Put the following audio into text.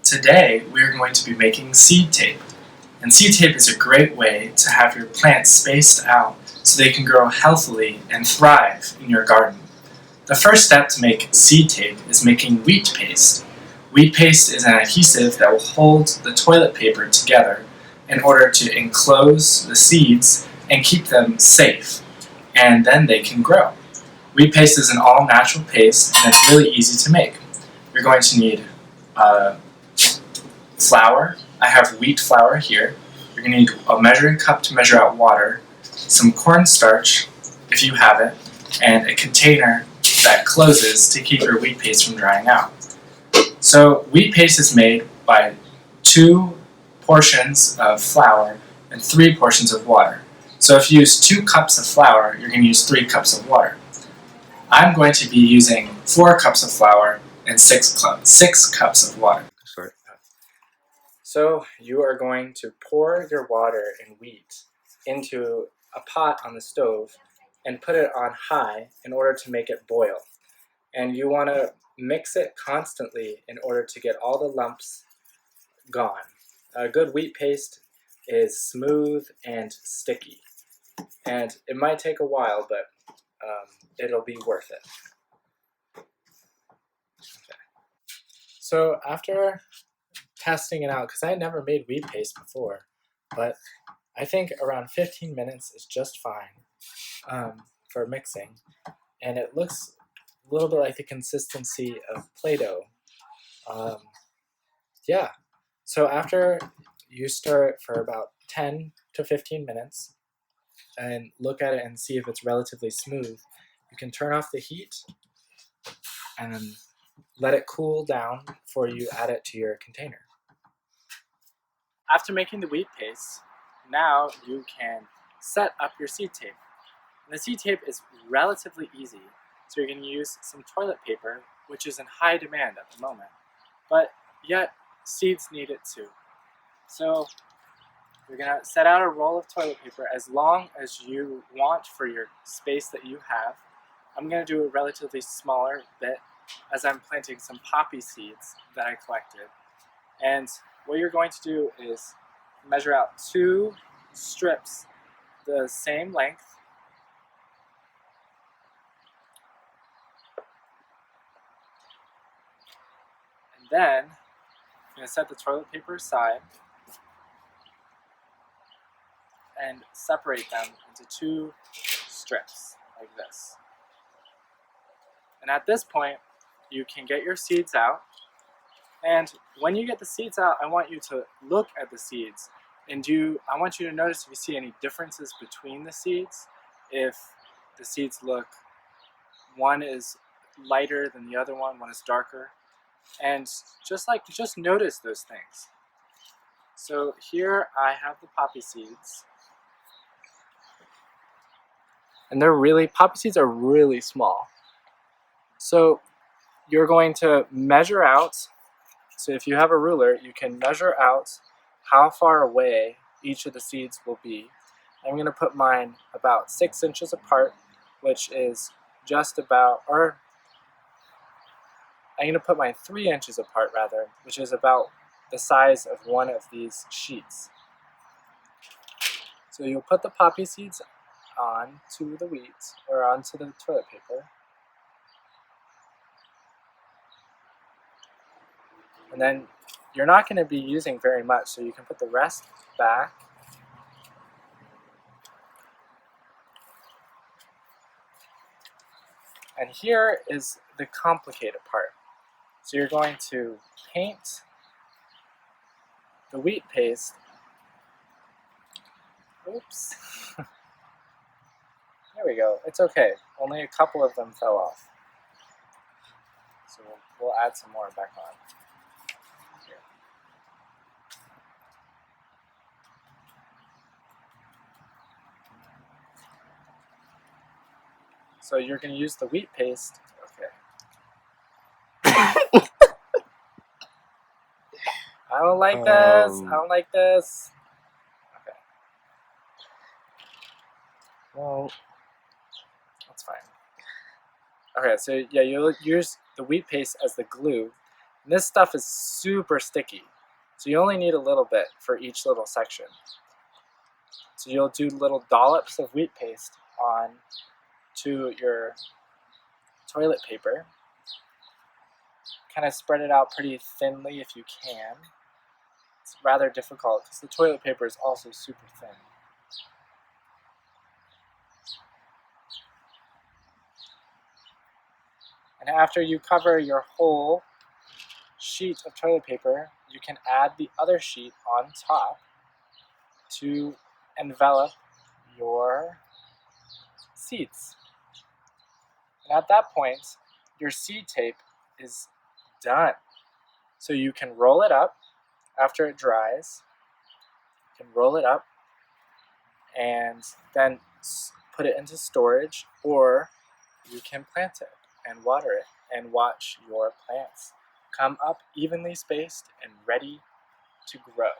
Today we're going to be making seed tape. And seed tape is a great way to have your plants spaced out so they can grow healthily and thrive in your garden. The first step to make seed tape is making wheat paste. Wheat paste is an adhesive that will hold the toilet paper together in order to enclose the seeds and keep them safe, and then they can grow. Wheat paste is an all-natural paste and it's really easy to make. You're going to need flour. I have wheat flour here. You're going to need a measuring cup to measure out water, some cornstarch, if you have it, and a container that closes to keep your wheat paste from drying out. So wheat paste is made by 2 portions of flour and 3 portions of water. So if you use 2 cups of flour, you're going to use 3 cups of water. I'm going to be using 4 cups of flour and 6 cups of water. Sorry. So you are going to pour your water and wheat into a pot on the stove and put it on high in order to make it boil. And you want to mix it constantly in order to get all the lumps gone. A good wheat paste is smooth and sticky. And it might take a while, but it'll be worth it. Okay. So after testing it out, because I had never made wheat paste before, but I think around 15 minutes is just fine for mixing. And it looks a little bit like the consistency of Play-Doh. Yeah, so after you stir it for about 10 to 15 minutes and look at it and see if it's relatively smooth, you can turn off the heat and then let it cool down before you add it to your container. After making the wheat paste, now you can set up your seed tape. And the seed tape is relatively easy, so you're going to use some toilet paper, which is in high demand at the moment, but yet seeds need it too. So you're going to set out a roll of toilet paper as long as you want for your space that you have. I'm going to do a relatively smaller bit as I'm planting some poppy seeds that I collected. And what you're going to do is measure out 2 strips the same length. And then I'm going to set the toilet paper aside and separate them into 2 strips like this. And at this point, you can get your seeds out. And when you get the seeds out, I want you to look at the seeds and I want you to notice if you see any differences between the seeds. If the seeds look, one is lighter than the other one is darker. And just notice those things. So here I have the poppy seeds. And poppy seeds are really small. So you're going to measure out. So if you have a ruler, you can measure out how far away each of the seeds will be. I'm going to put mine about 6 inches apart, which is just about, or I'm going to put mine 3 inches apart rather, which is about the size of one of these sheets. So you'll put the poppy seeds onto the wheat, or onto the toilet paper. And then you're not going to be using very much, so you can put the rest back. And here is the complicated part. So you're going to paint the wheat paste. Oops. There we go. It's okay. Only a couple of them fell off. So we'll add some more back on. Here. So you're going to use the wheat paste. Okay. I don't like this. I don't like this. Okay. Well, that's fine. Okay, so yeah, you'll use the wheat paste as the glue. And this stuff is super sticky, so you only need a little bit for each little section. So you'll do little dollops of wheat paste on to your toilet paper. Kind of spread it out pretty thinly if you can. It's rather difficult because the toilet paper is also super thin. And after you cover your whole sheet of toilet paper, you can add the other sheet on top to envelop your seeds. And at that point, your seed tape is done. So you can roll it up after it dries. You can roll it up and then put it into storage, or you can plant it and water it and watch your plants come up evenly spaced and ready to grow.